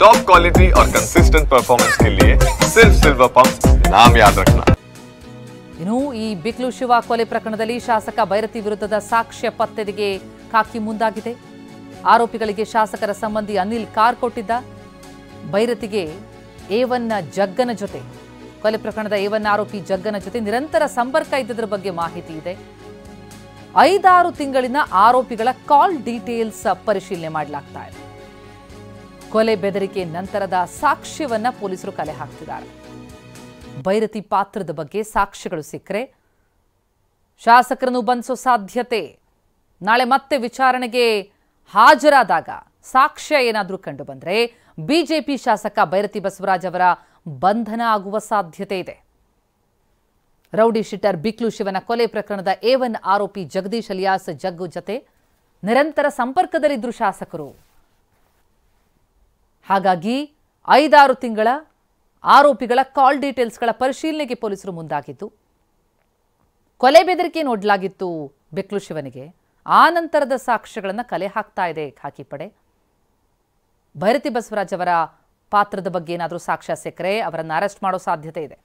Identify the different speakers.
Speaker 1: Top quality और consistent performance के लिए सिर्फ सिल्वर पंप नाम याद रखना।
Speaker 2: ಇನ್ನು ಈ ಬಿಕ್ಲು ಶಿವ ಕೊಲೆ ಪ್ರಕರಣದಲ್ಲಿ ಶಾಸಕ ಭೈರತಿ ವಿರುದ್ಧದ ಸಾಕ್ಷ್ಯ ಪತ್ತೆಗೆ ಖಾಕಿ ಮುಂದಾಗಿದೆ. ಆರೋಪಿಗಳಿಗೆ ಶಾಸಕರ ಸಂಬಂಧಿ ಅನಿಲ್ ಕಾರ್ ಕೊಟ್ಟಿದ್ದ. ಭೈರತಿಗೆ ಏವನ್ನ ಜಗ್ಗನ ಜೊತೆ ಕೊಲೆ ಪ್ರಕರಣದ ಏವನ್ನ ಆರೋಪಿ ಜಗ್ಗನ ಜೊತೆ ನಿರಂತರ ಸಂಪರ್ಕ ಇದ್ದದ್ರ ಬಗ್ಗೆ ಮಾಹಿತಿ ಇದೆ. 5-6 ತಿಂಗಳಿನ ಆರೋಪಿಗಳ ಕಾಲ್ ಡೀಟೇಲ್ಸ್ ಪರಿಶೀಲನೆ ಮಾಡಲಾಗ್ತಾ ಇದೆ. ಕೊಲೆ ಬೆದರಿಕೆ ನಂತರದ ಸಾಕ್ಷ್ಯವನ್ನ ಪೊಲೀಸರು ಕಲೆ ಹಾಕ್ತಿದ್ದಾರೆ. ಭೈರತಿ ಪಾತ್ರದ ಬಗ್ಗೆ ಸಾಕ್ಷ್ಯಗಳು ಸಿಕ್ಕರೆ ಶಾಸಕರನ್ನು ಬಂಧಿಸೋ ಸಾಧ್ಯತೆ. ನಾಳೆ ಮತ್ತೆ ವಿಚಾರಣೆಗೆ ಹಾಜರಾದಾಗ ಸಾಕ್ಷ್ಯ ಏನಾದರೂ ಕಂಡು ಬಂದರೆ ಬಿಜೆಪಿ ಶಾಸಕ ಭೈರತಿ ಬಸವರಾಜ್ ಅವರ ಬಂಧನ ಆಗುವ ಸಾಧ್ಯತೆ ಇದೆ. ರೌಡಿ ಶೀಟರ್ ಬಿಕ್ಲು ಶಿವನ ಕೊಲೆ ಪ್ರಕರಣದ A1 ಆರೋಪಿ ಜಗದೀಶ್ ಅಲಿಯಾಸ್ ಜಗ್ಗು ಜತೆ ನಿರಂತರ ಸಂಪರ್ಕದಲ್ಲಿದ್ದರು ಶಾಸಕರು. ಹಾಗಾಗಿ 5-6 ತಿಂಗಳ ಆರೋಪಿಗಳ ಕಾಲ್ ಡೀಟೇಲ್ಸ್ಗಳ ಪರಿಶೀಲನೆಗೆ ಪೊಲೀಸರು ಮುಂದಾಗಿದ್ದು, ಕೊಲೆ ಬೆದರಿಕೆ ನೋಡಲಾಗಿತ್ತು ಬಿಕ್ಲು ಶಿವನಿಗೆ. ಆ ನಂತರದ ಸಾಕ್ಷ್ಯಗಳನ್ನು ಕಲೆ ಹಾಕ್ತಾ ಇದೆ ಖಾಕಿ ಪಡೆ. ಭೈರತಿ ಬಸವರಾಜ್ ಅವರ ಪಾತ್ರದ ಬಗ್ಗೆ ಏನಾದರೂ ಸಾಕ್ಷ್ಯ ಸಿಕ್ಕರೆ ಅವರನ್ನು ಅರೆಸ್ಟ್ ಮಾಡೋ ಸಾಧ್ಯತೆ ಇದೆ.